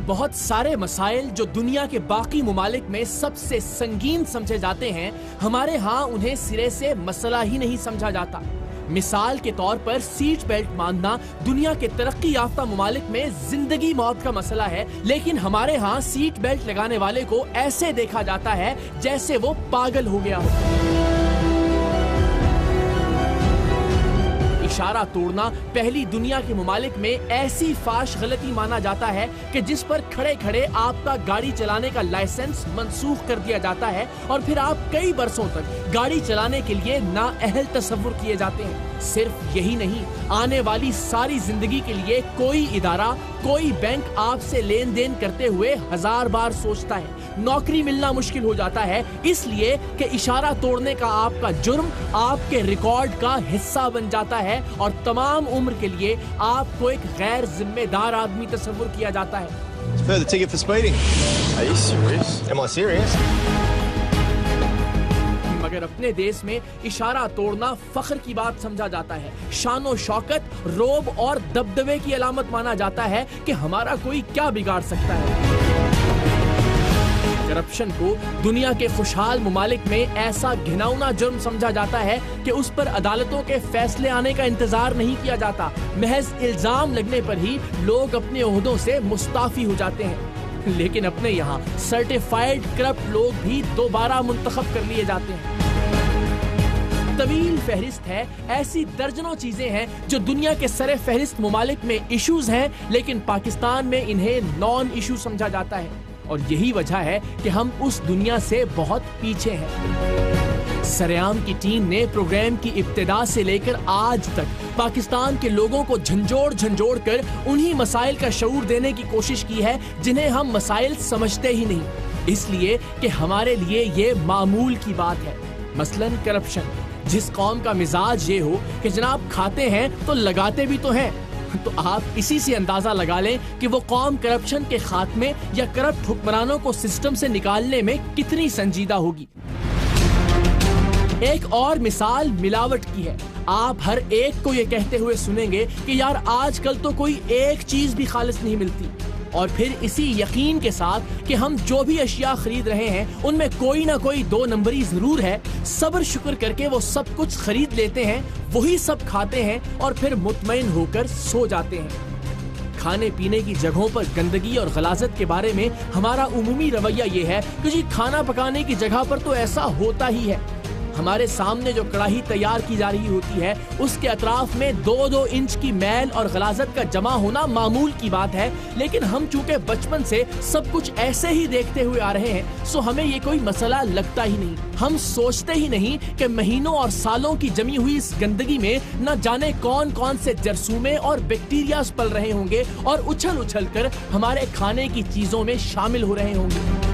बहुत सारे मसाइल जो दुनिया के बाकी मुमालिक में सबसे संगीन समझे जाते हैं, हमारे यहाँ उन्हें सिरे से मसला ही नहीं समझा जाता। मिसाल के तौर पर सीट बेल्ट बांधना दुनिया के तरक्की याफ्ता मुमालिक में जिंदगी मौत का मसला है, लेकिन हमारे यहाँ सीट बेल्ट लगाने वाले को ऐसे देखा जाता है जैसे वो पागल हो गया हो। इशारा तोड़ना पहली दुनिया के मुमालिक में ऐसी फाश गलती माना जाता है कि जिस पर खड़े खड़े आपका गाड़ी चलाने का लाइसेंस मंसूख कर दिया जाता है और फिर आप कई बरसों तक गाड़ी चलाने के लिए नाअहल तस्वुर किए जाते हैं। सिर्फ यही नहीं, आने वाली सारी जिंदगी के लिए कोई इदारा, कोई बैंक आपसे लेन देन करते हुए 1000 बार सोचता है। नौकरी मिलना मुश्किल हो जाता है इसलिए कि इशारा तोड़ने का आपका जुर्म आपके रिकॉर्ड का हिस्सा बन जाता है और तमाम उम्र के लिए आपको एक गैर जिम्मेदार आदमी तस्वुर किया जाता है। Further ticket for speeding. Are you serious? Am I serious? मगर अपने देश में इशारा तोड़ना फख्र की बात समझा जाता है, शानो शौकत, रोब और दबदबे की अलामत माना जाता है कि हमारा कोई क्या बिगाड़ सकता है। करप्शन को दुनिया के खुशहाल मुमालिक में ऐसा घिनौना जुर्म समझा जाता है कि उस पर अदालतों के फैसले आने का इंतजार नहीं किया जाता। महज इल्जाम लगने पर ही लोग अपने ओहदों से मुस्ताफी हो जाते हैं। लेकिन अपने यहाँ सर्टिफाइड करप्ट लोग भी दोबारा मुंतखब कर लिए जाते हैं। तवील फहरिस्त है, ऐसी दर्जनों चीजें हैं जो दुनिया के सरे फहरिस्त मुमालिक में इश्यूज हैं, लेकिन पाकिस्तान में इन्हें नॉन इशू समझा जाता है। और यही वजह है कि हम उस दुनिया से बहुत पीछे हैं। सरेआम की टीम ने प्रोग्राम की इब्तिदा से लेकर आज तक पाकिस्तान के लोगों को झंझोड़ कर उन्हीं मसाइल का शऊर देने की कोशिश की है जिन्हें हम मसाइल समझते ही नहीं, इसलिए कि हमारे लिए ये मामूल की बात है। मसलन करप्शन। जिस कौम का मिजाज ये हो कि जनाब खाते हैं तो लगाते भी तो हैं, तो आप इसी से अंदाजा लगा लें कि वो कौम करप्शन के खात्मे या करप्ट हुक्मरानों को सिस्टम से निकालने में कितनी संजीदा होगी। एक और मिसाल मिलावट की है। आप हर एक को ये कहते हुए सुनेंगे कि यार आजकल तो कोई एक चीज भी खालिस नहीं मिलती, और फिर इसी यकीन के साथ कि हम जो भी अशिया खरीद रहे हैं उनमें कोई ना कोई 2 नंबरी जरूर है, सब्र शुक्र करके वो सब कुछ खरीद लेते हैं, वही सब खाते हैं और फिर मुतमईन होकर सो जाते हैं। खाने पीने की जगहों पर गंदगी और गलाजत के बारे में हमारा उमूमी रवैया ये है कि जी खाना पकाने की जगह पर तो ऐसा होता ही है। हमारे सामने जो कढ़ाई तैयार की जा रही होती है उसके अतराफ में 2-2 इंच की मैल और गलाजत का जमा होना मामूल की बात है, लेकिन हम चूंकि बचपन से सब कुछ ऐसे ही देखते हुए आ रहे हैं, सो हमें ये कोई मसला लगता ही नहीं। हम सोचते ही नहीं कि महीनों और सालों की जमी हुई इस गंदगी में न जाने कौन कौन से जरसूमे और बैक्टीरिया पल रहे होंगे और उछल उछल कर हमारे खाने की चीजों में शामिल हो रहे होंगे।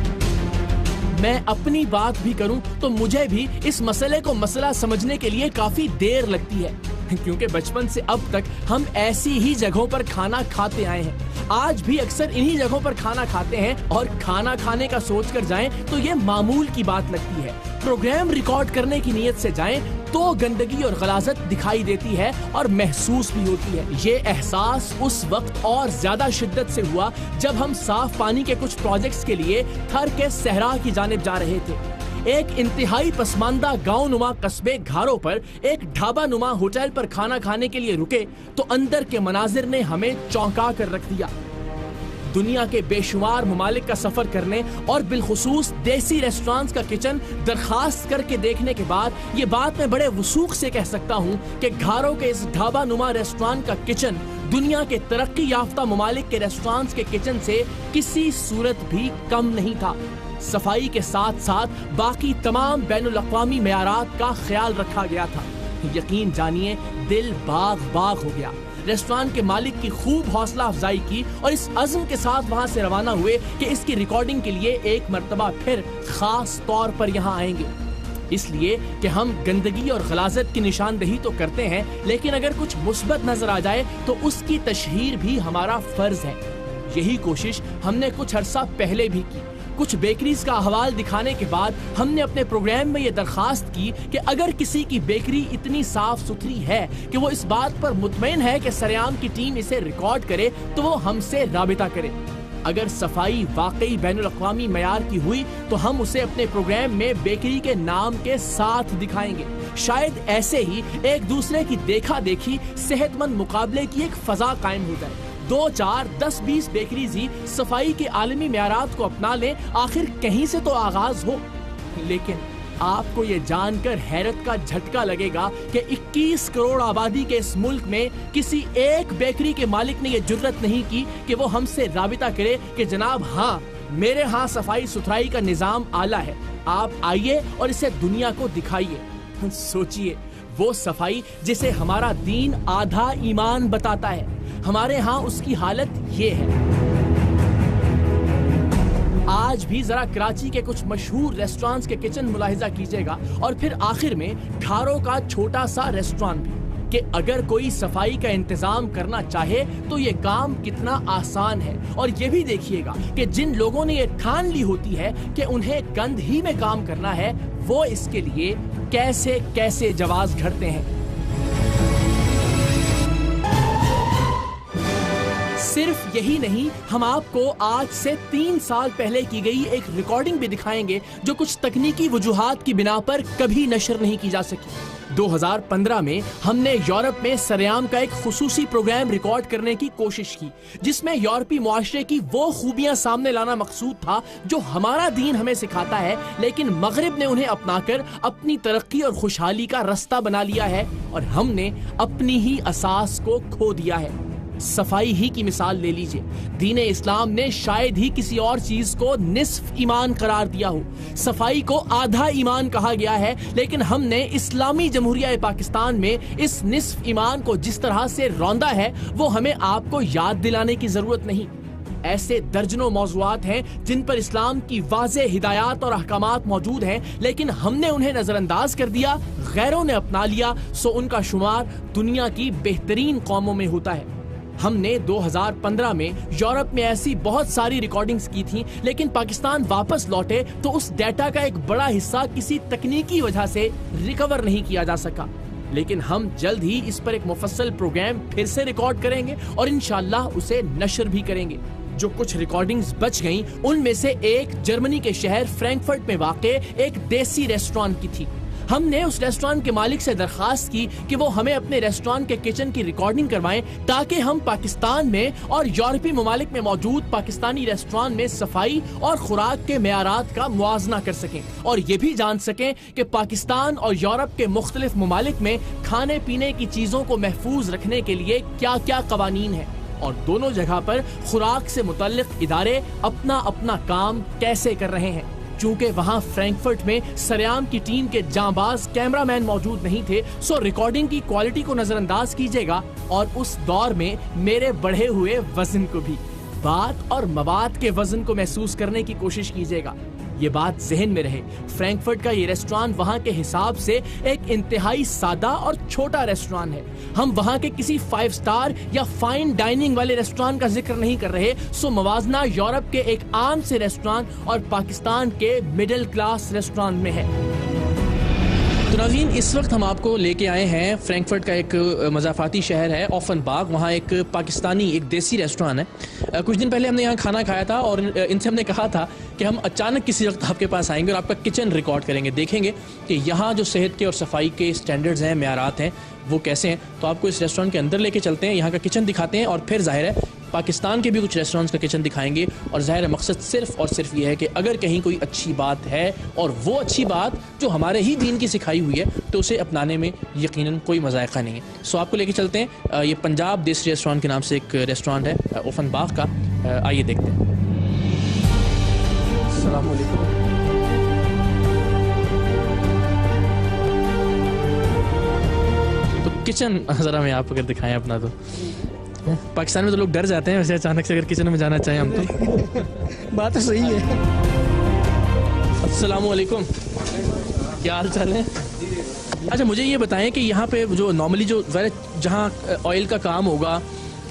मैं अपनी बात भी करूं तो मुझे भी इस मसले को मसला समझने के लिए काफी देर लगती है, क्योंकि बचपन से अब तक हम ऐसी ही जगहों पर खाना खाते आए हैं। आज भी अक्सर इन्हीं जगहों पर खाना खाते हैं और खाना खाने का सोच कर जाएं तो ये मामूल की बात लगती है। प्रोग्राम रिकॉर्ड करने की नीयत से जाएं तो गंदगी और गलाजत दिखाई देती है और महसूस भी होती है। ये एहसास उस वक्त और ज्यादा शिद्दत से हुआ जब हम साफ पानी के कुछ प्रोजेक्ट्स के लिए थर के सहरा की जानिब जा रहे थे। एक इंतहाई पसमानदा गांव नुमा कस्बे घारों पर एक ढाबा नुमा होटल पर खाना खाने के लिए रुके तो अंदर के मनाजिर ने हमें चौंका कर रख दिया। दुनिया के बेशुमार मुमालिक का सफर करने और बिलखुसूस देसी रेस्टोरेंट्स का किचन दरखास्त करके देखने के बाद ये बात मैं बड़े वसूख से कह सकता हूँ कि घारों के इस ढाबा नुमा रेस्टोरेंट का किचन दुनिया के तरक्की याफ्ता मुमालिक के रेस्टोरेंट्स के किचन से किसी सूरत भी कम नहीं था। सफाई के साथ साथ बाकी तमाम बैनुल अक़वामी मेयारात का ख्याल रखा गया था। यकीन जानिए दिल बाग बाग हो गया। रेस्टोरेंट के मालिक की खूब हौसला अफजाई की और इस अज़्म के साथ वहां से रवाना हुए कि इसकी रिकॉर्डिंग के लिए एक मर्तबा फिर खास तौर पर यहाँ आएंगे, इसलिए कि हम गंदगी और गलाजत की निशानदेही तो करते हैं, लेकिन अगर कुछ मुस्बत नजर आ जाए तो उसकी तशहीर भी हमारा फर्ज है। यही कोशिश हमने कुछ अरसा पहले भी की। कुछ बेकरीज का अहवाल दिखाने के बाद हमने अपने प्रोग्राम में ये दरखास्त की कि अगर किसी की बेकरी इतनी साफ सुथरी है कि वो इस बात पर मुतमईन है कि सरेआम की टीम इसे रिकॉर्ड करे तो वो हमसे राबिता करे। अगर सफाई वाकई बैनुल-अक़वामी मयार की हुई तो हम उसे अपने प्रोग्राम में बेकरी के नाम के साथ दिखाएंगे। शायद ऐसे ही एक दूसरे की देखा देखी सेहतमंद मुकाबले की एक फजा कायम हो जाए। 2, 4, 10, 20 बेकरीज ही सफाई के आलमी मयारात को अपना लें, आखिर कहीं से तो आगाज हो। लेकिन आपको ये जानकर हैरत का झटका लगेगा कि 21 करोड़ आबादी के इस मुल्क में किसी एक बेकरी के मालिक ने ये जुर्रत नहीं की कि वो हमसे राबिता करे कि जनाब हाँ, मेरे यहाँ सफाई सुथराई का निजाम आला है, आप आइए और इसे दुनिया को दिखाइए। सोचिए, वो सफाई जिसे हमारा दीन आधा ईमान बताता है, हमारे यहाँ उसकी हालत ये है। आज भी जरा कराची के कुछ मशहूर रेस्टोरेंट्स के किचन मुलाहिजा कीजिएगा और फिर आखिर में घारों का छोटा सा रेस्टोरेंट भी, कि अगर कोई सफाई का इंतजाम करना चाहे तो ये काम कितना आसान है। और ये भी देखिएगा कि जिन लोगों ने ये ठान ली होती है कि उन्हें गंद ही में काम करना है, वो इसके लिए कैसे कैसे जवाज घड़ते हैं। सिर्फ यही नहीं, हम आपको आज से 3 साल पहले की गई एक रिकॉर्डिंग भी दिखाएंगे जो कुछ तकनीकी वजूहात की बिना पर कभी नशर नहीं की जा सकी। 2015 में हमने यूरोप में सरेआम का एक खुसूसी प्रोग्राम रिकॉर्ड करने की कोशिश की, जिसमें यूरोपी मुआशरे की वो खूबियां सामने लाना मकसूद था जो हमारा दीन हमें सिखाता है, लेकिन मगरिब ने उन्हें अपनाकर अपनी तरक्की और खुशहाली का रास्ता बना लिया है और हमने अपनी ही असास को खो दिया है। सफाई ही की मिसाल ले लीजिए। दीन इस्लाम ने शायद ही किसी और चीज को निस्फ ईमान करार दिया हो, सफाई को आधा ईमान कहा गया है, लेकिन हमने इस्लामी जमहूरिया पाकिस्तान में इस निस्फ ईमान को जिस तरह से रौंदा है वो हमें आपको याद दिलाने की जरूरत नहीं। ऐसे दर्जनों मौज़ूआत हैं जिन पर इस्लाम की वाज़े हिदायत और अहकामात मौजूद हैं, लेकिन हमने उन्हें नजरअंदाज कर दिया, गैरों ने अपना लिया, सो उनका शुमार दुनिया की बेहतरीन कौमों में होता है। हमने 2015 में यूरोप में ऐसी बहुत सारी रिकॉर्डिंग्स की थी, लेकिन पाकिस्तान वापस लौटे तो उस डेटा का एक बड़ा हिस्सा किसी तकनीकी वजह से रिकवर नहीं किया जा सका। लेकिन हम जल्द ही इस पर एक मुफस्सल प्रोग्राम फिर से रिकॉर्ड करेंगे और इंशाअल्लाह उसे नशर भी करेंगे। जो कुछ रिकॉर्डिंग्स बच गईं, उनमें से एक जर्मनी के शहर फ्रैंकफर्ट में वाक़े एक देसी रेस्टोरेंट की थी। हमने उस रेस्टोरेंट के मालिक से दरखास्त की कि वो हमें अपने रेस्टोरेंट के किचन की रिकॉर्डिंग करवाएं, ताकि हम पाकिस्तान में और यूरोपीय ममालिक में मौजूद पाकिस्तानी रेस्टोरेंट में सफाई और खुराक के मेयारात का मुआजना कर सकें और ये भी जान सकें कि पाकिस्तान और यूरोप के मुख्तलिफ ममालिक में खाने पीने की चीजों को महफूज रखने के लिए क्या क्या कवानीन है और दोनों जगह पर खुराक से मुतल्लिक इदारे अपना अपना काम कैसे कर रहे हैं। चूंकि वहां फ्रैंकफर्ट में सरेआम की टीम के जांबाज कैमरामैन मौजूद नहीं थे, सो रिकॉर्डिंग की क्वालिटी को नजरअंदाज कीजिएगा और उस दौर में मेरे बढ़े हुए वजन को भी, बात और मवाद के वजन को महसूस करने की कोशिश कीजिएगा। ये बात जहन में रहे, फ्रैंकफर्ट का ये रेस्टोरेंट वहाँ के हिसाब से एक इंतहाई सादा और छोटा रेस्टोरेंट है। हम वहाँ के किसी 5 स्टार या फाइन डाइनिंग वाले रेस्टोरेंट का जिक्र नहीं कर रहे, सो मवाजना यूरोप के एक आम से रेस्टोरेंट और पाकिस्तान के मिडिल क्लास रेस्टोरेंट में है। तो नाज़रीन, इस वक्त हम आपको लेके आए हैं फ्रैंकफर्ट का एक मज़ाफ़ाती शहर है ऑफनबाग। वहाँ एक पाकिस्तानी एक देसी रेस्टोरेंट है। कुछ दिन पहले हमने यहाँ खाना खाया था और इनसे हमने कहा था कि हम अचानक किसी वक्त आपके पास आएंगे और आपका किचन रिकॉर्ड करेंगे, देखेंगे कि यहाँ जो सेहत के और सफाई के स्टैंडर्ड्स हैं, मेयारात हैं, वो कैसे हैं। तो आपको इस रेस्टोरेंट के अंदर लेके चलते हैं, यहाँ का किचन दिखाते हैं और फिर जाहिर है पाकिस्तान के भी कुछ रेस्टोरेंट्स का किचन दिखाएंगे। और ज़ाहिर है मकसद सिर्फ और सिर्फ ये है कि अगर कहीं कोई अच्छी बात है और वो अच्छी बात जो हमारे ही दीन की सिखाई हुई है, तो उसे अपनाने में यकीनन कोई मज़ायक़ा नहीं है। सो आपको लेके चलते हैं, ये पंजाब देसी रेस्टोरेंट के नाम से एक रेस्टोरेंट है ओफनबाग का, आइए देखते हैं। अस्सलाम वालेकुम। तो किचन ज़रा मैं आप अगर दिखाएं अपना, तो पाकिस्तान में तो लोग डर जाते हैं वैसे अचानक से अगर किचन में जाना चाहें हम तो बात तो सही है। अस्सलाम वालेकुम, क्या हाल चाल है? अच्छा, मुझे ये बताएं कि यहाँ पे जो नॉर्मली जो जहाँ ऑयल का काम होगा,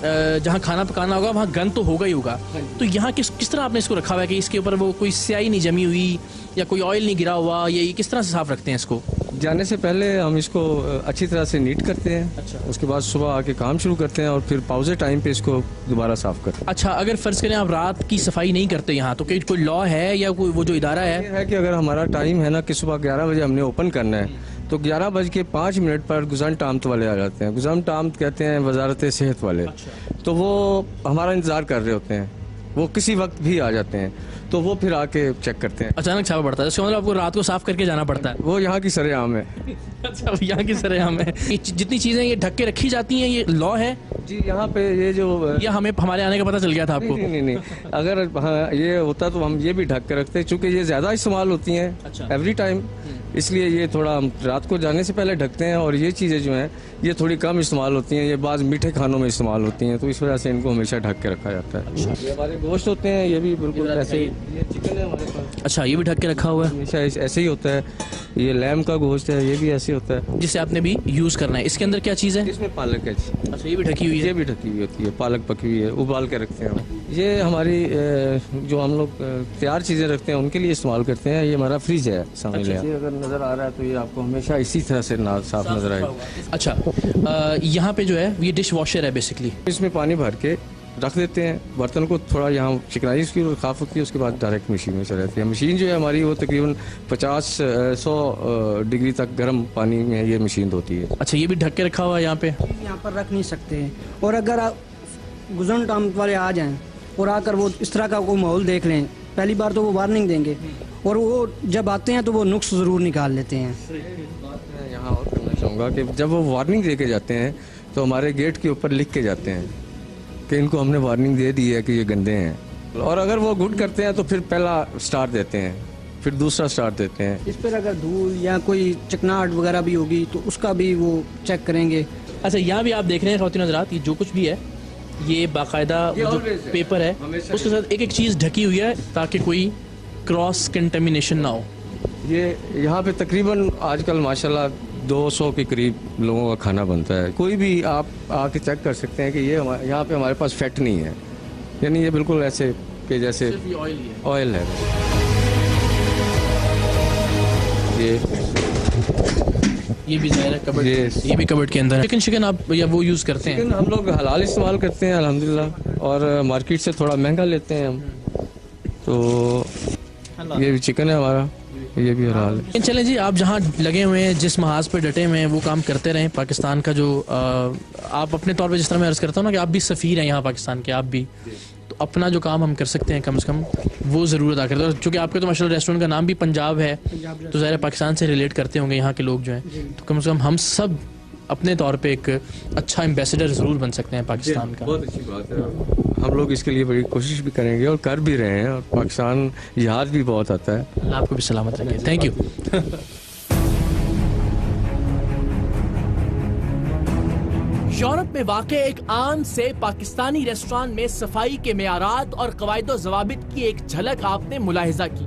जहाँ खाना पकाना होगा, वहाँ गंद तो होगा ही होगा। तो यहाँ किस तरह आपने इसको रखा हुआ है कि इसके ऊपर वो कोई स्याही नहीं जमी हुई या कोई ऑयल नहीं गिरा हुआ, ये किस तरह से साफ रखते हैं इसको? जाने से पहले हम इसको अच्छी तरह से नीट करते हैं। अच्छा। उसके बाद सुबह आके काम शुरू करते हैं और फिर पाउजे टाइम पे इसको दोबारा साफ करते हैं। अच्छा, अगर फर्ज करें आप रात की सफाई नहीं करते यहाँ, तो कोई लॉ है या कोई वो जो इदारा ये है? है कि अगर हमारा टाइम है ना कि सुबह 11 बजे हमने ओपन करना है, तो 11:05 पर गुजान टामत वाले आ जाते हैं। गुजान टामत कहते हैं वजारत सेहत वाले। तो वो हमारा इंतज़ार कर रहे होते हैं, वो किसी वक्त भी आ जाते हैं, तो वो फिर आके चेक करते हैं। अचानक छापा पड़ता है, इसका मतलब आपको रात को साफ करके जाना पड़ता है? वो यहाँ की सरेआम है। अच्छा, यहाँ की सरेआम है। ये जितनी चीजें ये ढक के रखी जाती हैं, ये लॉ है जी यहाँ पे? ये जो या हमें हमारे आने का पता चल गया था आपको? नहीं, अगर हाँ, ये होता तो हम ये भी ढक के रखते, चूँकि ये ज़्यादा इस्तेमाल होती हैं अच्छा। एवरी टाइम, इसलिए ये थोड़ा हम रात को जाने से पहले ढकते हैं। और ये चीज़ें जो हैं ये थोड़ी कम इस्तेमाल होती हैं, ये बाज़ मीठे खानों में इस्तेमाल होती हैं, तो इस वजह से इनको हमेशा ढक के रखा जाता है। ये हमारे गोश्त होते हैं, ये भी बिल्कुल ऐसे ही। ये चिकन है हमारे पास। अच्छा, ये भी ढक के रखा हुआ है? हमेशा ऐसे ही होता है। ये लैम का गोश्त है, ये भी ऐसे होता है, जिसे आपने भी यूज करना है। इसके अंदर क्या चीज़ है? इसमें पालक है। अच्छा, ये भी ढकी हुई ये है? भी ढकी हुई होती है, पालक पकी हुई है, उबाल के रखते हैं हम। ये हमारी जो हम लोग तैयार चीज़ें रखते हैं उनके लिए इस्तेमाल करते हैं। ये हमारा फ्रिज है सामने। ये अगर नज़र आ रहा है तो ये आपको हमेशा इसी तरह से साफ नज़र आएगा। अच्छा, यहाँ पे जो है ये डिश वॉशर है बेसिकली। इसमें पानी भर के रख देते हैं बर्तन को, थोड़ा यहाँ चिकनाई उसकी खाफ होती है, उसके बाद डायरेक्ट मशीन में चल जाती है। मशीन जो है हमारी वो तकरीबन 50-100 डिग्री तक गर्म पानी में ये मशीन धोती है। अच्छा, ये भी ढक के रखा हुआ है यहाँ पे? यहाँ पर रख नहीं सकते हैं। और अगर गुजन टाम वाले आ जाएं और आकर वो इस तरह का कोई माहौल देख लें, पहली बार तो वो वार्निंग देंगे, और वो जब आते हैं तो वो नुक्स ज़रूर निकाल लेते हैं। मैं यहाँ और करना चाहूँगा कि जब वो वार्निंग दे के जाते हैं तो हमारे गेट के ऊपर लिख के जाते हैं कि इनको हमने वार्निंग दे दी है कि ये गंदे हैं। और अगर वो गुड करते हैं तो फिर पहला स्टार देते हैं, फिर दूसरा स्टार देते हैं। इस पर अगर धूल या कोई चिकनाहट वगैरह भी होगी तो उसका भी वो चेक करेंगे। अच्छा, यहाँ भी आप देख रहे हैं ख़वातीन हज़रात, ये जो कुछ भी है ये बाकायदा जो पेपर है उसके साथ एक एक चीज़ ढकी हुई है ताकि कोई क्रॉस कंटेमिनेशन ना हो। ये यहाँ पे तकरीबन आजकल माशाल्लाह 200 के करीब लोगों का खाना बनता है। कोई भी आप आके चेक कर सकते हैं कि ये यहाँ पे हमारे पास फैट नहीं है, यानी ये बिल्कुल ऐसे कि जैसे ऑयल है। ये भी ज़ाहिर है कबर्ड, ये भी कबर्ड के अंदर है। चिकन आप या वो यूज़ करते हैं? चिकन हम लोग हलाल इस्तेमाल करते हैं अल्हम्दुलिल्लाह, और मार्केट से थोड़ा महंगा लेते हैं हम। तो ये भी चिकन है हमारा, ये भी हलाल है। चलें जी, आप जहाँ लगे हुए हैं, जिस महाज पे डटे हुए हैं, वो काम करते रहें। पाकिस्तान का जो आप अपने तौर पे, जिस तरह मैं अर्ज़ करता हूँ ना कि आप भी सफ़ीर हैं यहाँ पाकिस्तान के, आप भी, तो अपना जो काम हम कर सकते हैं कम से कम वो ज़रूर अदा करते हैं। चूँकि आपके तो माशाल्लाह रेस्टोरेंट का नाम भी पंजाब है, तो ज़ाहिर पाकिस्तान से रिलेट करते होंगे यहाँ के लोग जो हैं, तो कम से कम हम सब अपने तौर पे एक अच्छा एम्बेसडर ज़रूर बन सकते हैं पाकिस्तान का। बहुत अच्छी बात है, हम लोग इसके लिए बड़ी कोशिश भी करेंगे और कर भी रहे हैं, और पाकिस्तान याद भी बहुत आता है। अल्लाह आपको भी सलामत रखे। Thank you. यूरोप में वाक़ एक आम से पाकिस्तानी रेस्टोरेंट में सफाई के मेयारात और कवायदो ज़वाबित की एक झलक आपने मुलाहिजा की।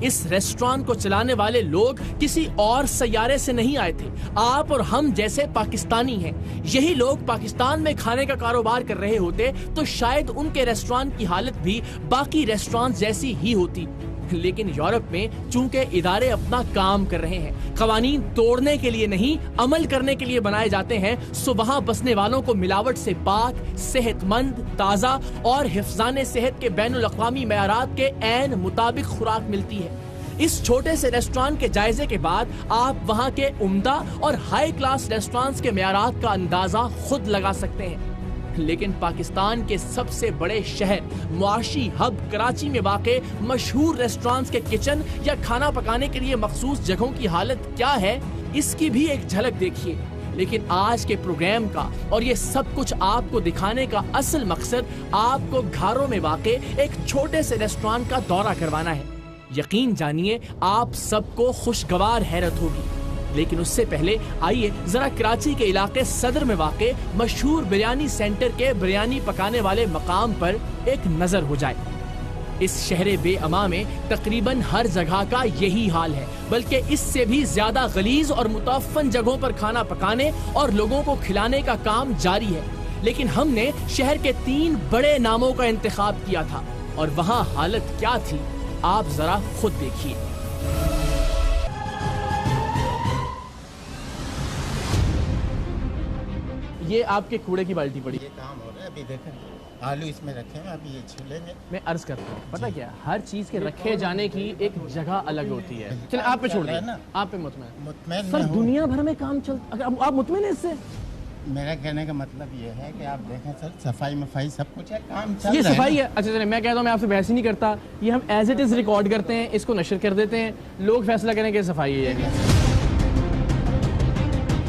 इस रेस्टोरेंट को चलाने वाले लोग किसी और सैयारे से नहीं आए थे, आप और हम जैसे पाकिस्तानी हैं। यही लोग पाकिस्तान में खाने का कारोबार कर रहे होते तो शायद उनके रेस्टोरेंट की हालत भी बाकी रेस्टोरेंट जैसी ही होती। लेकिन यूरोप में चूंकि इदारे अपना काम कर रहे हैं, कवानीन तोड़ने के लिए नहीं अमल करने के लिए बनाए जाते हैं, सो वहां बसने वालों को मिलावट से पाक, सेहतमंद, ताज़ा और हिफ्ज़ाने सेहत के बैनुल अक़वामी मेयारात के ऐन मुताबिक खुराक मिलती है। इस छोटे से रेस्टोरेंट के जायजे के बाद आप वहां के उम्दा और हाई क्लास रेस्टोरेंट्स के मेयारात का अंदाजा खुद लगा सकते हैं। लेकिन पाकिस्तान के सबसे बड़े शहर मुआशी हब कराची में वाक़े मशहूर रेस्टोरेंट्स के किचन या खाना पकाने के लिए मखसूस जगहों की हालत क्या है, इसकी भी एक झलक देखिए। लेकिन आज के प्रोग्राम का और ये सब कुछ आपको दिखाने का असल मकसद आपको घरों में वाक़े एक छोटे से रेस्टोरेंट का दौरा करवाना है। यकीन जानिए आप सबको खुशगवार हैरत होगी। लेकिन उससे पहले आइए जरा कराची के इलाके सदर में वाक़े मशहूर बिरयानी सेंटर के बिरयानी पकाने वाले मकाम पर एक नजर हो जाए। इस शहर बेअमा में तकरीबन हर जगह का यही हाल है, बल्कि इससे भी ज्यादा गलीज और मुतअफ़्फ़न जगहों पर खाना पकाने और लोगों को खिलाने का काम जारी है। लेकिन हमने शहर के 3 बड़े नामों का इंतखाब किया था, और वहाँ हालत क्या थी आप जरा खुद देखिए। ये आपके कूड़े की बाल्टी पड़ी। ये काम हो रहा है, अभी देखें आलू इसमें रखे हैं, अभी ये छिलेंगे। मैं अर्ज करता हूँ, पता क्या, हर चीज़ के रखे जाने की एक जगह अलग होती है। चलिए आप पे छोड़ दें, आप पे मुतमैन। सर दुनिया भर में काम चल, अगर आप मुतमैन हैं इससे? मेरा कहने का मतलब ये है कि आप देखें सर, सफाई मफाई सब कुछ है, काम चल रहा है। ये सफाई है। अच्छा चलिए, मैं कहता हूँ, मैं आपसे बहस ही नहीं करता, ये हम एज इट इज़ रिकॉर्ड करते हैं, इसको नशर कर देते हैं, लोग फैसला करें कि सफाई है।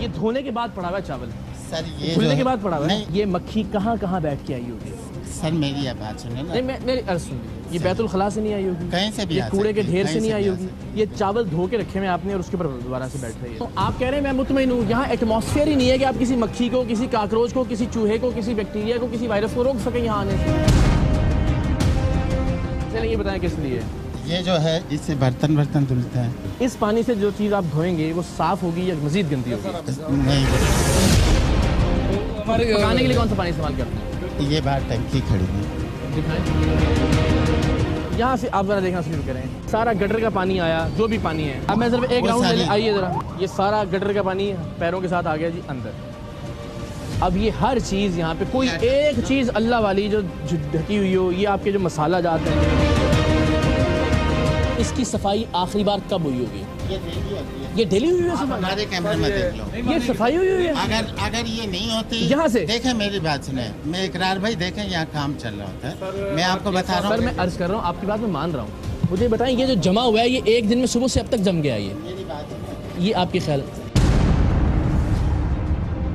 ये धोने के बाद पड़ा हुआ है चावल सर, ये धुलने के बाद पड़ा हुआ है। ये मक्खी कहाँ कहाँ बैठ के आई होगी? सर मेरी ये बात सुनिए ना, नहीं, मेरी अर्ज सुन लीजिए, ये बैतुल खला से नहीं आई होगी, कहीं से भी ये आ कूड़े के सकती है, ढेर से कहीं नहीं से आई भी आ होगी, ये चावल धो के रखे हुए आपने और उसके ऊपर दोबारा से बैठ रही है। तो आप कह रहे हैं मैं मुतमईन हूँ, यहाँ एटमॉस्फेयर ही नहीं है कि आप किसी मक्खी को, किसी काकरोच को, किसी चूहे को, किसी बैक्टीरिया को, किसी वायरस को रोक सकें यहाँ आने से। चलिए ये बताएं किस लिए? ये जो है इससे बर्तन धुलते हैं। इस पानी से जो चीज़ आप धोएंगे वो साफ होगी या मजीद गंदी होगी? नहीं, पकाने के लिए कौन सा पानी इस्तेमाल करते हैं? ये बाहर टंकी खड़ी है, यहाँ से आप जरा देखना शुरू करें, सारा गटर का पानी आया, जो भी पानी है। अब मैं सिर्फ एक राउंड ले, आइए जरा, ये सारा गटर का पानी पैरों के साथ आ गया जी अंदर। अब ये हर चीज़ यहाँ पे, कोई एक चीज़ अल्लाह वाली जो ढकी हुई हो, ये आपके जो मसाला जाते हैं, इसकी सफाई आखिरी बार कब हुई होगी? ये डेली हुई है सफाई? हमारे कैमरे में देख लो, ये सफाई हुई है। अगर ये नहीं होती यहाँ से देखें, मेरी बात सुने, मैं इकरार भाई देखें, यहाँ काम चल रहा होता है, मैं आपको बता रहा हूँ। सर मैं अर्ज कर रहा हूँ, आपकी बात मैं मान रहा हूँ, मुझे बताएं ये जो जमा हुआ है, ये एक दिन में सुबह से अब तक जम गया, ये आपके ख्याल?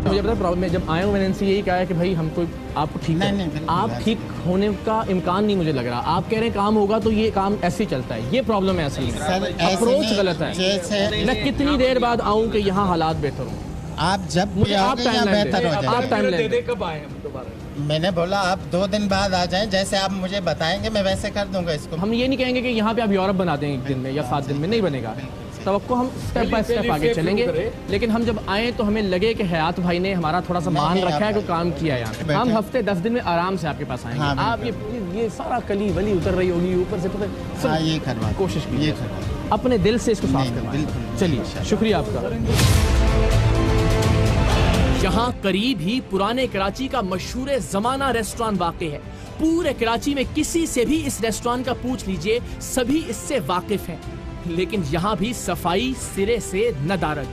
मुझे पता प्रॉब्लम है, जब आया हूँ मैंने इनसे यही कहा है कि भाई हमको आपको ठीक नहीं, आप ठीक होने का इम्कान नहीं मुझे लग रहा। आप कह रहे हैं काम होगा तो ये काम ऐसे ही चलता है, ये प्रॉब्लम है असल में, अप्रोच गलत है। मैं कितनी देर बाद आऊँ कि यहाँ हालात बेहतर हों? आप जब मुझे आप टाइम बेहतर हो जाए, आप टाइम कब आए हम दोबारा? मैंने बोला आप 2 दिन बाद आ जाएं, जैसे आप मुझे बताएंगे मैं वैसे कर दूंगा इसको। हम ये नहीं कहेंगे कि यहाँ पे आप यूरोप बनाते हैं एक दिन में या 7 दिन में, नहीं बनेगा। तवक्को हम स्टेप बाय स्टेप आगे चलेंगे, लेकिन हम जब आए तो हमें लगे कि हयात भाई ने हमारा थोड़ा सा मान रखा है, कोई काम किया है यहाँ। हम हफ्ते 10 दिन में आराम से आपके पास आएंगे। आप ये सारा कली वली उतर रही होगी ऊपर से, पता ये करवा कोशिश कीजिए अपने दिल से इसको साफ करवाएं। चलिए शुक्रिया आपका। यहाँ करीब ही पुराने कराची का मशहूर ज़माना रेस्टोरेंट वाक़ है। पूरे कराची में किसी से भी इस रेस्टोरेंट का पूछ लीजिए, सभी इससे वाकिफ हैं। लेकिन यहाँ भी सफाई सिरे से नदारद।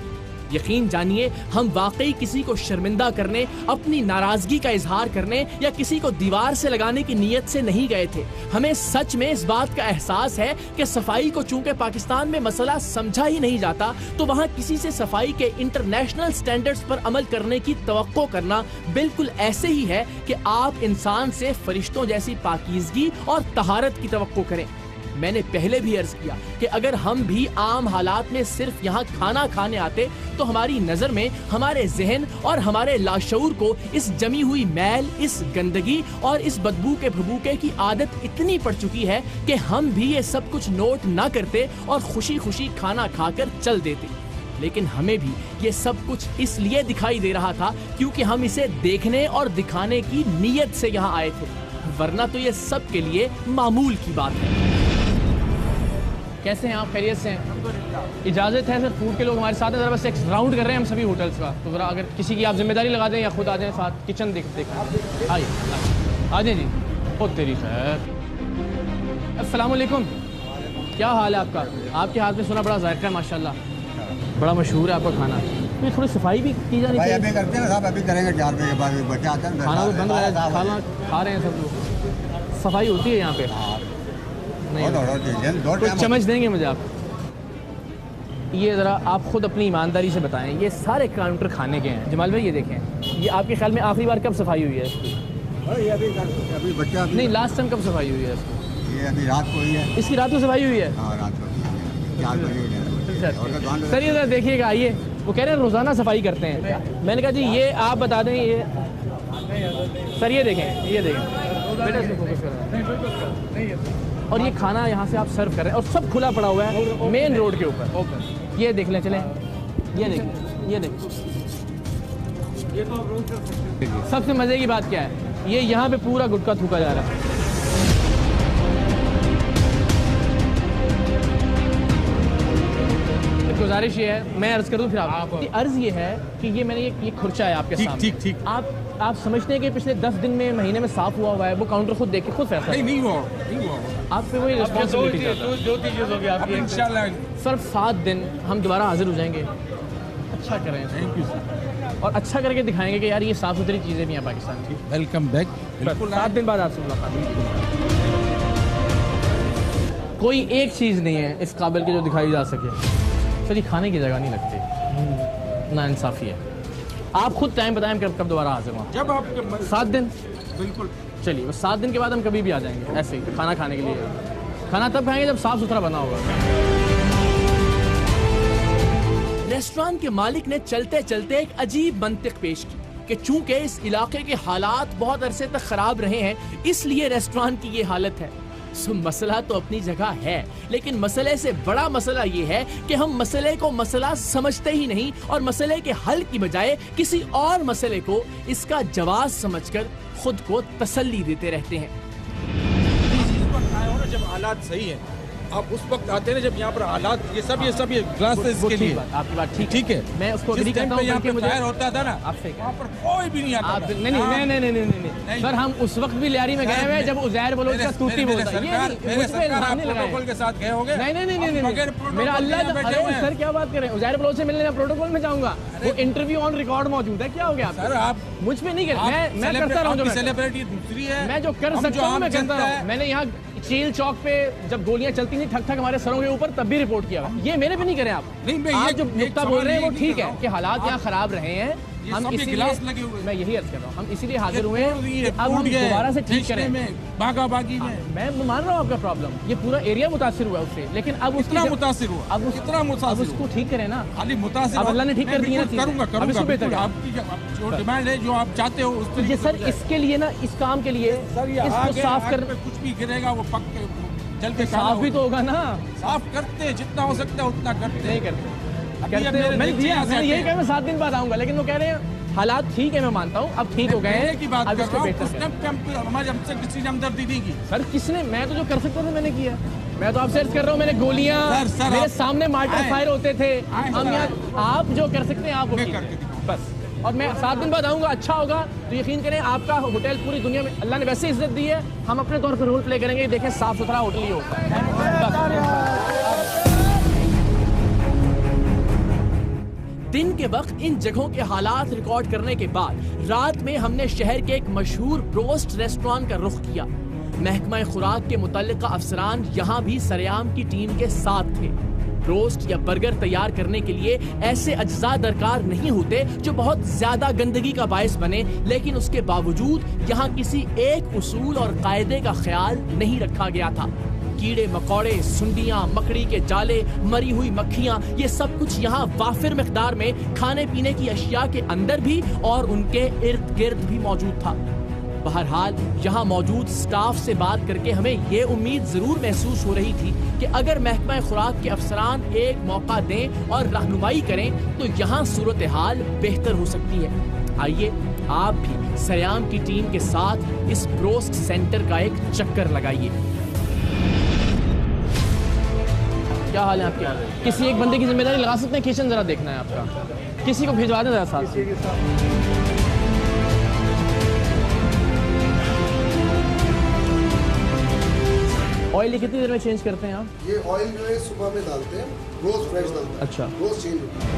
यकीन जानिए, हम वाकई किसी को शर्मिंदा करने, अपनी नाराजगी का इजहार करने या किसी को दीवार से लगाने की नीयत से नहीं गए थे। हमें सच में इस बात का एहसास है कि सफाई को चूंकि पाकिस्तान में मसला समझा ही नहीं जाता, तो वहाँ किसी से सफाई के इंटरनेशनल स्टैंडर्ड्स पर अमल करने की तवक्को करना बिल्कुल ऐसे ही है कि आप इंसान से फरिश्तों जैसी पाकीज़गी और तहारत की तवक्को करें। मैंने पहले भी अर्ज किया कि अगर हम भी आम हालात में सिर्फ यहाँ खाना खाने आते तो हमारी नज़र में हमारे जहन और हमारे लाशऊर को इस जमी हुई मैल, इस गंदगी और इस बदबू के भभूके की आदत इतनी पड़ चुकी है कि हम भी ये सब कुछ नोट ना करते और खुशी खुशी खाना खाकर चल देते। लेकिन हमें भी ये सब कुछ इसलिए दिखाई दे रहा था क्योंकि हम इसे देखने और दिखाने की नीयत से यहाँ आए थे, वरना तो ये सब के लिए मामूल की बात है। कैसे हैं आप? खैरियत से हैं? इजाज़त है सर, फूड के लोग हमारे साथ हैं, ज़रा बस एक राउंड कर रहे हैं हम सभी होटल्स का, तो ज़रा अगर किसी की आप जिम्मेदारी लगा दें या खुद आ जाएं साथ, किचन देख आइए आ जाए जी। ओ तेरी खैर। अस्सलाम वालेकुम, क्या हाल है आपका? आपके हाथ में सुना बड़ा जायका है माशाल्लाह, बड़ा मशहूर है आपका खाना। तो ये थोड़ी सफाई भी की जानी चाहिए। अभी करते हैं ना साहब, अभी करेंगे 4 बजे के बाद, बच्चे आते हैं खाना तो बंद है, खाना खा रहे हैं सब लोग। सफाई होती है यहाँ पे? नहीं, कुछ समझ देंगे मुझे आप? ये ज़रा आप खुद अपनी ईमानदारी से बताएं, ये सारे काउंटर खाने के हैं। जमाल भाई ये देखें, ये आपके ख्याल में आखिरी बार कब सफाई हुई है इसकी? ये अभी बच्चा नहीं, लास्ट टाइम कब सफाई हुई है इसकी? ये अभी रात को ही है। इसकी रात को सफाई हुई है? हाँ, रात को 4 बजे। सर ये ज़रा देखिएगा, आइए। वो कह रहे हैं रोज़ाना सफाई करते हैं। मैंने कहा जी ये आप बता दें। ये सर ये देखें, ये देखें बेटा, इसमें फोकस करें। और ये खाना यहाँ से आप सर्व कर रहे हैं और सब खुला पड़ा हुआ है मेन रोड के ऊपर। ये देख लें, चलें, ये देखें, ये देखें। सबसे मज़े की बात क्या है, ये यहाँ पे पूरा गुटखा थूका जा रहा है। गुजारिश ये है, मैं अर्ज कर दूं फिर आप अर्ज ये है कि ये मैंने ये खुर्चा है आपके सामने, ठीक आप समझते हैं कि पिछले 10 दिन में महीने में साफ हुआ है, वो काउंटर खुद देख के खुद फैसला नहीं हुआ आप पे वही रिस्पॉन्सिबिलिटी दो चीज़ होगी आपकी इंशाल्लाह। सर 7 दिन हम दोबारा हाजिर हो जाएंगे, अच्छा करें, थैंक यू सर, और अच्छा करके दिखाएंगे कि यार ये साफ सुथरी चीज़ें भी हैं पाकिस्तान की। Welcome back. 7 दिन बाद आपसे मुलाकात। कोई एक चीज़ नहीं है इस काबिल की जो दिखाई जा सके। सर ये खाने की जगह नहीं लगती, ना इंसाफ़ी है। आप खुद टाइम बताएं कब दोबारा हाजिर हुआ? जब आपके 7 दिन। बिल्कुल, चलिए बस 7 दिन के बाद हम कभी भी आ जाएंगे ऐसे ही खाना खाने के लिए। खाना तब खाएंगे जब साफ़ सुथरा बना होगा। रेस्टोरेंट के मालिक ने चलते चलते एक अजीब मंतिक पेश की कि चूंकि इस इलाके के हालात बहुत अरसे तक खराब रहे हैं, इसलिए रेस्टोरेंट की ये हालत है। सो मसला तो अपनी जगह है, लेकिन मसले से बड़ा मसला ये है कि हम मसले को मसला समझते ही नहीं और मसले के हल की बजाय किसी और मसले को इसका जवाब समझकर खुद को तसल्ली देते रहते हैं। जब हालात सही है आप उस वक्त आते हैं जब यहाँ पर हालात ये सब ग्लास इसके लिए आपकी बात ठीक है, मैं उसको एग्री करता हूं यहाँ पे मुझे फायर होता था ना, आपसे वहाँ पर कोई भी नहीं आता था। नहीं सर, हम उस वक्त भी लियारी में गए हुए जब उज़ैर बलोच का तूती बोलता है। ये मुझ पे इल्जाम नहीं लगाएं। प्रोटोकॉल के साथ गए होंगे? नहीं मेरा अल्लाह, अरे सर क्या बात करें, उज़ैर बलोच से मिलने में प्रोटोकॉल में जाऊंगा, वो इंटरव्यू ऑन रिकॉर्ड मौजूद है। क्या हो गया सर? आप मुझ पे नहीं कर, मैं करता रहा हूँ, सेलिब्रिटी दूसरी है, मैं जो कर सकता हूँ मैं करता रहा हूँ। मैंने यहाँ चील चौक पे जब गोलियां चलती थी ठक ठक हमारे सरों के ऊपर, तब भी रिपोर्ट किया। ये मेरे पे नहीं करें आप। आप जो नुक्ता बोल रहे हैं वो ठीक है कि हालात यहाँ खराब रहे हैं, हम इसीलिए मैं यही अर्ज कर रहा हूँ, हम इसीलिए हाजिर हुए हैं अब हम दोबारा से ठीक करें। बागा बागी में मैं मान रहा हूँ आपका प्रॉब्लम, ये पूरा एरिया मुतासिर हुआ उससे, लेकिन अब कितना मुतासिर हुआ, अब उसको ठीक करें ना। खाली मुतासिर अब अल्लाह ने ठीक कर दिया ना, करूंगा। आपकी जो डिमांड है, जो आप चाहते हो उस ये सर, इसके लिए ना, इस काम के लिए इसको साफ कर, कुछ भी गिरेगा वो पक जल के साफ भी तो होगा ना। साफ करते जितना हो सकता है उतना करते, नहीं करते। मैंने यही कहा मैं 7 दिन बाद आऊंगा, लेकिन वो कह रहे हैं हालात ठीक है, मैं मानता हूँ अब ठीक हो गए हैं। की बात कर रहा हूँ, हमारे हमसे किसी ने हमदर्दी नहीं की सर। किसने? मैं तो जो कर सकता था मैंने किया। मैं तो आपसे अर्ज कर रहा हूँ, मैंने गोलियां, मेरे सामने मार्टर फायर होते थे। हम यहाँ, आप जो कर सकते हैं आप वो बस। और मैं 7 दिन बाद आऊँगा, अच्छा होगा तो यकीन करें आपका होटल पूरी दुनिया में अल्लाह ने वैसे इज्जत दी है, हम अपने तौर पर रोल प्ले करेंगे। देखें साफ सुथरा होटल ही होता है। दिन के वक्त इन जगहों के हालात रिकॉर्ड करने के बाद रात में हमने शहर के एक मशहूर ब्रोस्ट रेस्टोरेंट का रुख किया। महकमा खुराक के मुतल्लिका अफसरान यहाँ भी सरेआम की टीम के साथ थे। रोस्ट या बर्गर तैयार करने के लिए ऐसे अज्जा दरकार नहीं होते जो बहुत ज्यादा गंदगी का बायस बने, लेकिन उसके बावजूद यहाँ किसी एक उसूल और कायदे का ख्याल नहीं रखा गया था। कीड़े मकोड़े, सुंडियां, मकड़ी के जाले, मरी हुई मक्खियां, ये सब कुछ यहाँ वाफिर मिकदार में खाने पीने की अशिया के अंदर भी और उनके इर्द गिर्द भी मौजूद था। बहरहाल यहाँ मौजूद स्टाफ से बात करके हमें ये उम्मीद जरूर महसूस हो रही थी कि अगर महकमा खुराक के अफसरान एक मौका दें और रहनुमाई करें तो यहाँ सूरत हाल बेहतर हो सकती है। आइए आप भी सरेआम की टीम के साथ इस ब्रोस्ट सेंटर का एक चक्कर लगाइए। क्या हाल है आपके? किसी एक बंदे की जिम्मेदारी लगा सकते हैं? किचन जरा देखना है आपका, किसी को भिजवा दें जरा साथ। ऑयल ये कितनी देर में चेंज करते हैं आप? ये ऑयल जो है सुबह में डालते हैं, रोज फ्रेश डालते हैं। अच्छा, रोज चेंज होता है।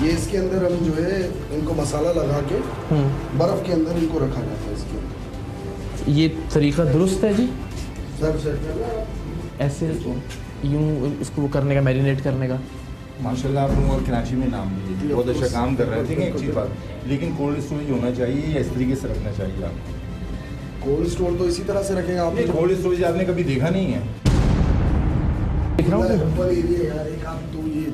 ये इसके अंदर हम जो है इनको मसाला लगा के बर्फ के अंदर इनको रखा जाता है। इसके अंदर ये तरीका दुरुस्त है जी? सर ऐसे यूं इसको वो करने का, मैरिनेट करने का? माशाल्लाह आप लोग और कराची में नाम लीजिए, बहुत अच्छा काम कर रहे हैं। देखिए एक चीज़ बात, लेकिन कोल्ड स्टोरेज होना चाहिए या इस तरीके से रखना चाहिए आपको? कोल्ड स्टोर तो इसी तरह से रखेगा आप। कोल्ड स्टोरेज आपने कभी देखा नहीं है? देख रहा हूँ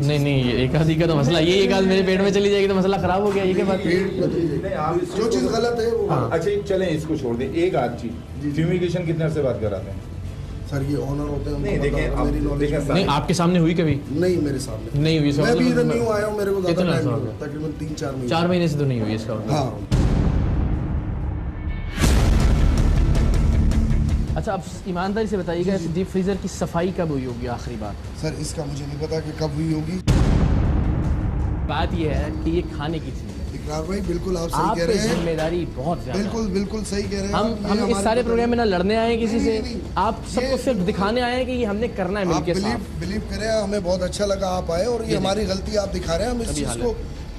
नहीं, एक आधी का तो मसला ये, एक आध मेरे पेट में चली जाएगी तो मसला खराब हो गया। ये क्या बात है? जो चीज़ गलत है वो। अच्छा चलें इसको छोड़ दें, एक आध चीज, फ्यूमिगेशन कितने से बात कराते हैं? सर ये ऑनर होते हैं। नहीं देखें, नहीं आपके सामने हुई कभी? नहीं मेरे सामने नहीं हुई। मैं भी इधर न्यू आया हूँ, मेरे को ज़्यादा टाइम नहीं हुआ, तकरीबन 3-4 महीने। 4 महीने से तो नहीं हुई इसका? हाँ। अच्छा, अब ईमानदारी से बताइएगा डीप फ्रीज़र की सफाई कब हुई होगी आखिरी बार? सर इसका मुझे नहीं पता कि कब हुई होगी। बात यह है कि ये खाने की चीज़ है। इकरार भाई बिल्कुल आप सही कह रहे हैं, जिम्मेदारी बहुत ज़्यादा। बिल्कुल बिल्कुल सही कह रहे हैं हम इस सारे प्रोग्राम में ना लड़ने आए हैं किसी से, आप सबको सिर्फ दिखाने आए हैं कि ये हमने करना है मिलके साथ। बिलीव करें, हमें बहुत अच्छा लगा आप आए और ये हमारी गलती आप दिखा रहे हैं। हम इस चीज़ को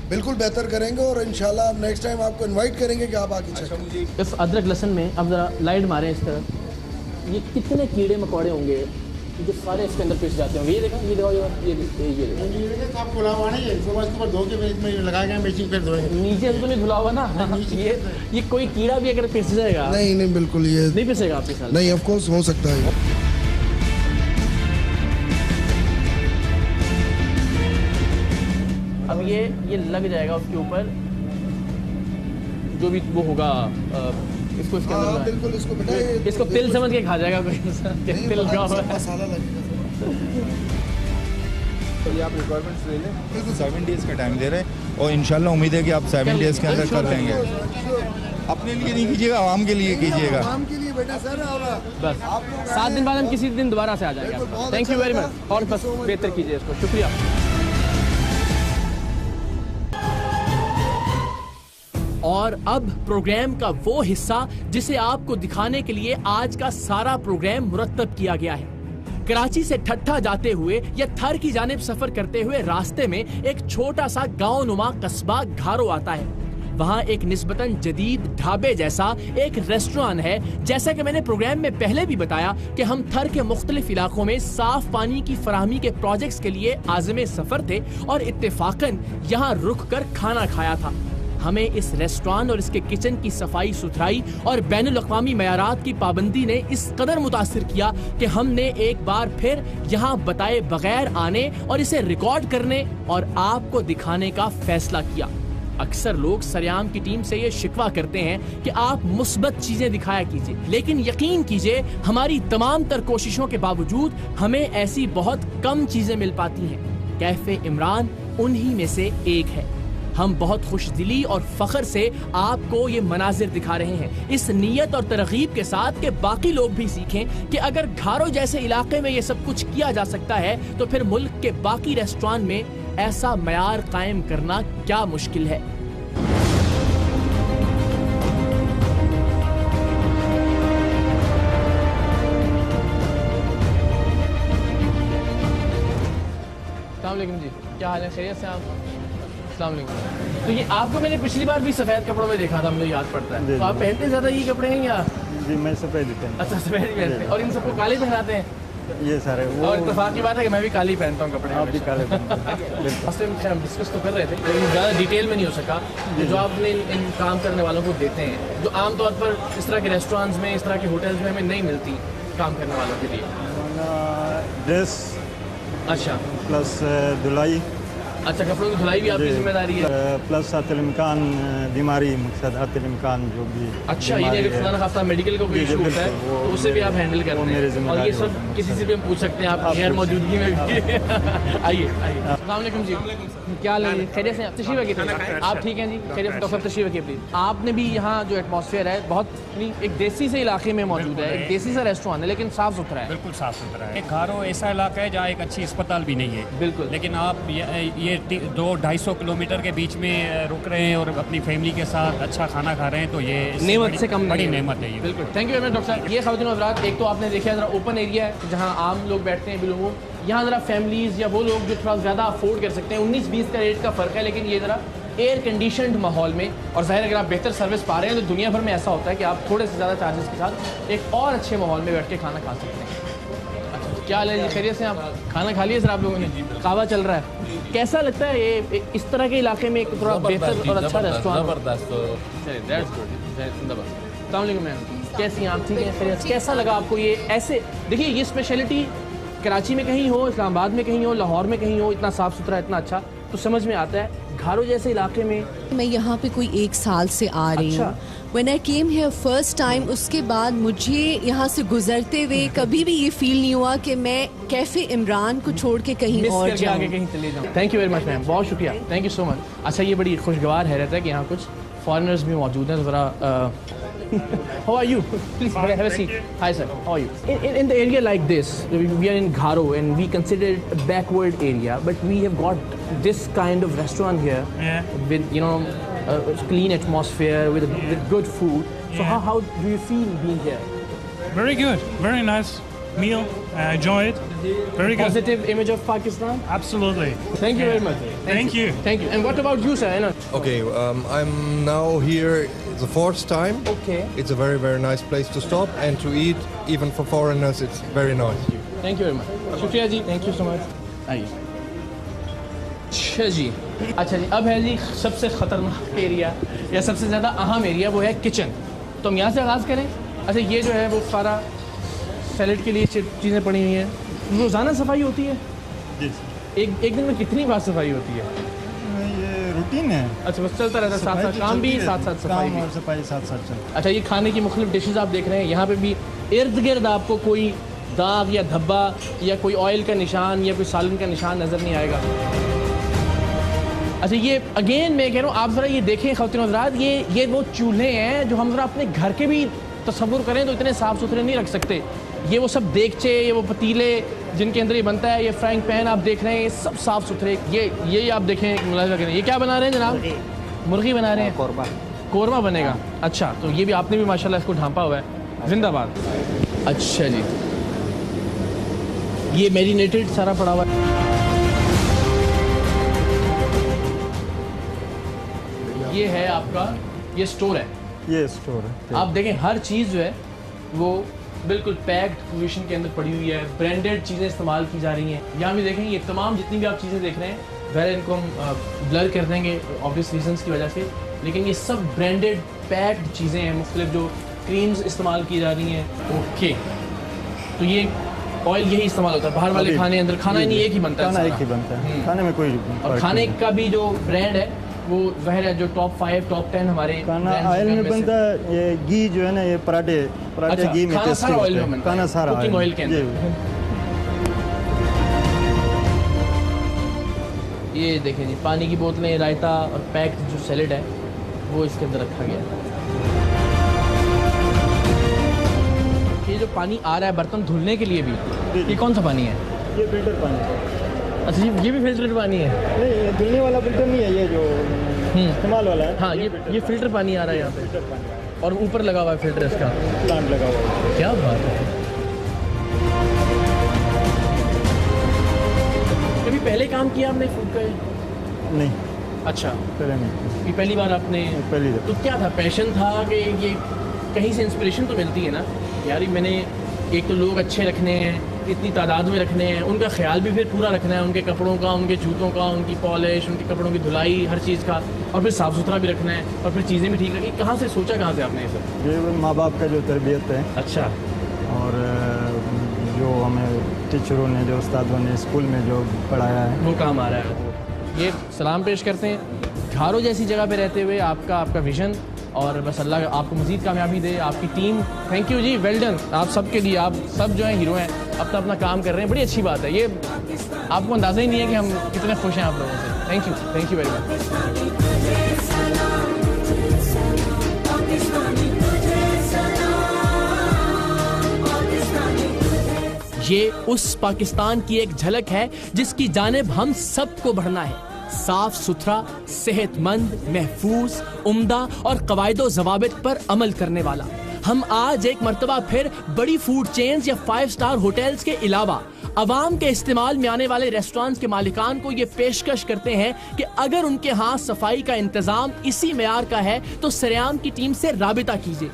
बिल्कुल बेहतर करेंगे और इंशाल्लाह नेक्स्ट टाइम आपको इनवाइट करेंगे कि आप आके चेक करें। इस अदरक लहसुन में अब ज़रा लाइट मारें इस तरह, ये कितने कीड़े मकोड़े होंगे जो सारे इसके अंदर पिस जाते होंगे। ये देखो, ये देखो, ये देखो, आप खुला हुआ नहीं है, सुबह सुबह धो के में लगा के बेचिंग कर दो। नीचे तो नहीं धुला हुआ ना, ये कोई कीड़ा भी अगर पिस जाएगा? नहीं बिल्कुल ये नहीं पिसेगा आपके साथ? नहीं, ऑफ कोर्स हो सकता है। अब ये लग जाएगा उसके ऊपर जो भी वो होगा, इसको इसके अंदर बिल्कुल इसको तिल समझ के खा जाएगा कोई तिल का मसाला लगेगा। तो ये आप रिक्वायरमेंट्स ले लें, 7 डेज़ का टाइम दे रहे हैं और इंशाल्लाह उम्मीद है कि आप 7 डेज़ के अंदर कर लेंगे। अपने लिए नहीं कीजिएगा, आवाम के लिए कीजिएगा। आवाम के लिए बेटा सर, बस 7 दिन बाद हम किसी दिन दोबारा से आ जाएंगे। थैंक यू वेरी मच, और बस बेहतर कीजिए इसको। शुक्रिया। और अब प्रोग्राम का वो हिस्सा जिसे आपको दिखाने के लिए आज का सारा प्रोग्राम मुरतब किया गया है। कराची से ठट्ठा जाते हुए या थर की जानिब सफर करते हुए रास्ते में एक छोटा सा गांव नुमा कस्बा घारो आता है। वहाँ एक निस्बतन जदीद ढाबे जैसा एक रेस्टोरेंट है। जैसा कि मैंने प्रोग्राम में पहले भी बताया कि हम थर के मुख्तलिफ इलाकों में साफ पानी की फराहमी के प्रोजेक्ट्स के लिए आज़िम सफर थे और इत्तेफाकन यहाँ रुक कर खाना खाया था। हमें इस रेस्टोरेंट और इसके किचन की सफाई सुथराई और बैनुल अक़वामी मयारात की पाबंदी ने इस कदर मुतासिर किया कि हमने एक बार फिर यहाँ बताए बगैर आने और इसे रिकॉर्ड करने और आपको दिखाने का फैसला किया। अक्सर लोग सरेआम की टीम से ये शिकवा करते हैं कि आप मुस्बत चीजें दिखाया कीजिए, लेकिन यकीन कीजिए हमारी तमाम तर कोशिशों के बावजूद हमें ऐसी बहुत कम चीजें मिल पाती हैं। कैफे इमरान उन्हीं में से एक है। हम बहुत खुशदिली और फख्र से आपको ये मनाजिर दिखा रहे हैं, इस नीयत और तरगीब के साथ कि बाकी लोग भी सीखें कि अगर घारो जैसे इलाके में ये सब कुछ किया जा सकता है तो फिर मुल्क के बाकी रेस्टोरेंट में ऐसा मयार कायम करना क्या मुश्किल है। अस्सलाम वालेकुम जी, क्या हाल है? खैरियत से आप? अस्सलाम वालेकुम। तो ये आपको मैंने पिछली बार भी सफ़ेद कपड़ों में देखा था, मुझे याद पड़ता है। तो आप पहनते ज़्यादा ये कपड़े हैं या? जी मैं सफ़ेद ही पहनता हूँ। अच्छा, सफ़ेद ही पहनते हैं और इन सबको काले पहनाते हैं? ये सारे वो और इत्तेफाक की बात है कि मैं भी काली पहनता हूँ कपड़े। आप भी काले पहनते हैं। फर्स्ट टाइम हम डिस्कस तो कर रहे थे लेकिन ज़्यादा डिटेल में नहीं हो सका। जो आपने इन काम करने वालों को देते हैं जो आमतौर पर इस तरह के रेस्टोरेंट्स में, इस तरह के होटल्स में हमें नहीं मिलती काम करने वालों के लिए? ड्रेस, अच्छा, प्लस धुलाई। अच्छा, कपड़ों की धुलाई भी आपकी जिम्मेदारी है? प्लस अतिलमकान बीमारी, मकसद अतिलमकान जो भी। अच्छा, ये अगर खुदा न खास्ता मेडिकल का कोई इशू होता है तो उसे भी आप हैंडल करते हैं और ये सब किसी से भी हम पूछ सकते हैं आप गैर मौजूदगी में भी। आइए आइए। अस्सलाम वालेकुम जी, क्या हाल है? खैरियत से? तशरीफ रखिए। आप ठीक हैं जी? खैरियत से? डॉक्टर साहब तशरीफ रखिए प्लीज। आपने भी यहाँ जो एटमॉस्फेयर है बहुत एक देसी से इलाके में मौजूद है, एक देसी सा रेस्टोरेंट है लेकिन साफ सुथरा है। बिल्कुल साफ सुथरा है। घारो ऐसा इलाका है जहाँ एक अच्छी अस्पताल भी नहीं है। बिल्कुल। लेकिन आप ये 200-250 किलोमीटर के बीच में रुक रहे हैं और अपनी फैमिली के साथ अच्छा खाना खा रहे हैं तो ये नेमत से कम बड़ी नेमत है ये। बिल्कुल। Thank you very much doctor साहब। ये ख़वातीन और हज़रात, एक तो आपने देखा ज़रा ओपन एरिया है जहाँ आम लोग बैठते हैं बिलोगों। यहाँ ज़रा फैमिलीज़ या वो लोग जो थोड़ा ज़्यादा अफोर्ड कर सकते हैं, 19-20 का रेट का फ़र्क है, लेकिन ये ज़रा एयर कंडीशनड माहौल में। और ज़ाहिर अगर आप बेहतर सर्विस पा रहे हैं तो दुनिया भर में ऐसा होता है कि आप थोड़े से ज़्यादा चार्जेस के साथ एक और अच्छे माहौल में बैठ के खाना खा सकते हैं। अच्छा, क्या हाल है जी? खैरियत से? आप खाना खा लिए सर आप लोगों ने? कहवा चल रहा है, कैसा लगता है ये इस तरह के इलाके में एक थोड़ा बेहतर और अच्छा रेस्टोरेंट? मैम, कैसी आप? ठीक है? कैसा लगा आपको ये? ऐसे देखिए, ये स्पेशलिटी कराची में कहीं हो, इस्लामाबाद में कहीं हो, लाहौर में कहीं हो, इतना साफ़ सुथरा, इतना अच्छा तो समझ में आता है। घारो जैसे इलाके में मैं यहाँ पे कोई 1 साल से आ रही हूँ। When I came here first time, उसके बाद मुझे यहाँ से गुजरते हुए कभी भी ये फील नहीं हुआ कि मैं कैफे इमरान को छोड़ के कहीं और जाऊँ। आगे कहीं चले जाऊँ। Thank you very much ma'am, बहुत शुक्रिया, थैंक यू सो मच। अच्छा, ये बड़ी खुशगवार है रहता है कि यहाँ कुछ फॉरेनर्स भी मौजूद हैं, तो ज़रा How are you? Please have a seat. Hi sir, how are you? In the area like this, we are in Gharo and we consider it a backward area, but we have got this kind of restaurant here with a clean atmosphere with good food. So how do you feel being here? Very good, very nice meal. I enjoy it. Very good. Positive image of Pakistan? Absolutely. Thank you very much. Thank you. Thank you. And what about you, sir? Okay, I'm now here the fourth time. Okay. It's a very, very nice place to stop and to eat. Even for foreigners, it's very nice. Thank you very much. शुक्रिया जी. Thank you so much. आइए. अच्छा जी. अब है जी सबसे खतरनाक area या सबसे ज़्यादा अहम एरिया, वो है किचन. तो हम यहाँ से आगाज़ करें. अच्छा, ये जो है वो सारा सैलेड के लिए चीज़ें पड़ी हुई हैं. रोज़ाना सफाई होती है? जी. एक दिन में कितनी बार सफाई होती है? ये रूटीन है. अच्छा, बस चलता रहता है, साथ साथ काम भी, साथ साथ सफाई भी. सफाई साथ साथ चलता. अच्छा, ये खाने की मुख्तलिफ डिशेज आप देख रहे हैं. यहाँ पे भी इर्द गिर्द आपको कोई दाग या धब्बा या कोई ऑयल का निशान या कोई सालन का निशान नज़र नहीं आएगा. अच्छा, ये अगेन मैं कह रहा हूँ, आप ज़रा ये देखें ख़वातीन और हज़रात, ये वो चूल्हे हैं जो हम ज़रा अपने घर के भी तसव्वुर करें तो इतने साफ़ सुथरे नहीं रख सकते. ये वो सब देगचे, ये वो पतीले जिनके अंदर ये बनता है, ये फ्राइंग पैन आप देख रहे हैं, ये सब साफ़ सुथरे. ये आप देखें, मुलाहिज़ा करें, ये क्या बना रहे हैं जनाब? मुर्गी बना रहे हैं. कोरमा बनेगा. अच्छा, तो ये भी आपने भी माशाल्लाह इसको ढांपा हुआ है. जिंदाबाद. अच्छा जी, ये मैरिनेटेड सारा पड़ा हुआ है. ये है आपका, ये स्टोर है. ये स्टोर है. आप देखें हर चीज़ जो है वो बिल्कुल पैक्ड पोजीशन के अंदर पड़ी हुई है. ब्रांडेड चीज़ें इस्तेमाल की जा रही हैं. यहाँ भी देखें, ये तमाम जितनी भी आप चीज़ें देख रहे हैं, वैसे इनको हम ब्लर कर देंगे ऑब्वियस रीजंस की वजह से, लेकिन ये सब ब्रांडेड पैक्ड चीज़ें हैं. मुख्तलिफ जो क्रीम्स इस्तेमाल की जा रही हैं. ओके, तो ये ऑयल यही इस्तेमाल होता है. बाहर वाले खाने अंदर खाना नहीं एक ही बनता है. खाना एक ही बनता है. खाने में कोई और खाने का भी जो ब्रांड है वो ज़ाहिर है जो टॉप 5 टॉप 10 हमारे खाना ऑयल में बनता है. ये घी जो है ना, ये पराठे घी में टेस्टी होता है. खाना सारा कुकिंग ऑयल के अंदर. ये देखें जी, पानी की बोतलें, रायता और पैक्ड जो सैलेड है वो इसके अंदर रखा गया है. ये जो पानी आ रहा है बर्तन धुलने के लिए भी, ये कौन सा पानी है? ये फिल्टर पानी है. अच्छा, ये भी फिल्टर पानी है? नहीं, ये धुलने वाला फिल्टर नहीं है, ये जो इस्तेमाल वाला है. हाँ, ये फिल्टर पानी आ रहा है यहाँ पे. और ऊपर लगा हुआ है फिल्टर, इसका प्लांट लगा हुआ है. क्या बात है. कभी पहले काम किया आपने फूड का? नहीं. अच्छा, पहले नहीं. ये पहली बार आपने? पहली बार. तो क्या था, पैशन था कि ये कहीं से इंस्पिरेशन तो मिलती है ना यार, मैंने एक तो लोग अच्छे रखने हैं, इतनी तादाद में रखने हैं, उनका ख्याल भी फिर पूरा रखना है, उनके कपड़ों का, उनके जूतों का, उनकी पॉलिश, उनके कपड़ों की धुलाई, हर चीज़ का, और फिर साफ़ सुथरा भी रखना है, और फिर चीज़ें भी ठीक रखी. कहाँ से सोचा, कहाँ से आपने ये सब? ये माँ बाप का जो तरबियत है. अच्छा. और जो हमें टीचरों ने, जो उस्तादों ने स्कूल में जो पढ़ाया है, वो काम आ रहा है. ये सलाम पेश करते हैं घारो जैसी जगह पे रहते हुए आपका विज़न, और बस अल्लाह आपको मज़ीद कामयाबी दे. आपकी टीम, thank you ji, well done. आप सब के लिए, आप सब जो हैं हीरो हैं, अपना अपना काम कर रहे हैं. बड़ी अच्छी बात है. ये आपको अंदाज़ा ही नहीं है कि हम कितने खुश हैं आप लोगों से. Thank you very much. ये उस पाकिस्तान की एक झलक है जिसकी जानिब हम सबको बढ़ना है. साफ सुथरा, सेहतमंद, महफूज, उम्दा और कवायदो ज़वाबित पर अमल करने वाला. हम आज एक मर्तबा फिर बड़ी फूड चेन्स या 5 स्टार होटल्स के अलावा अवाम के इस्तेमाल में आने वाले रेस्टोरेंट्स के मालिकान को ये पेशकश करते हैं कि अगर उनके यहाँ सफाई का इंतजाम इसी मेयार का है तो सरेआम की टीम से राबिता कीजिए.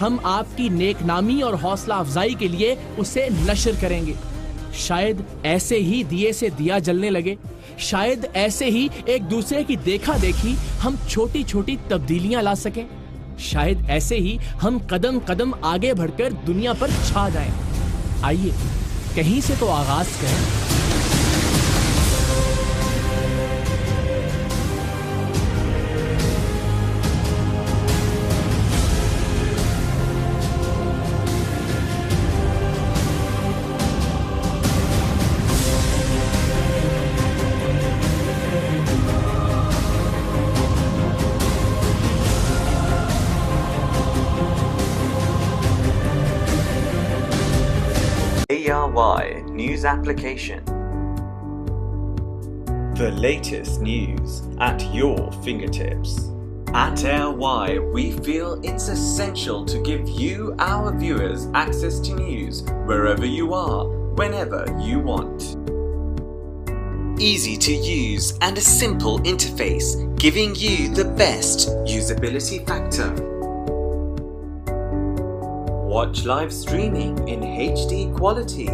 हम आपकी नेकनामी और हौसला अफजाई के लिए उसे नशर करेंगे. शायद ऐसे ही दिए से दिया जलने लगे, शायद ऐसे ही एक दूसरे की देखा देखी हम छोटी छोटी तब्दीलियां ला सकें, शायद ऐसे ही हम कदम कदम आगे बढ़कर दुनिया पर छा जाएं. आइए कहीं से तो आगाज करें. ATRY news application. The latest news at your fingertips. At ARY, we feel it's essential to give you, our viewers, access to news wherever you are, whenever you want. Easy to use and a simple interface, giving you the best usability factor. Watch live streaming in HD quality.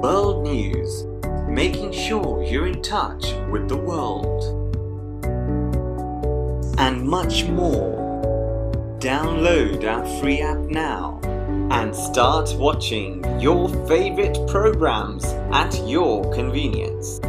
World news, making sure you're in touch with the world. And much more. Download our free app now and start watching your favorite programs at your convenience.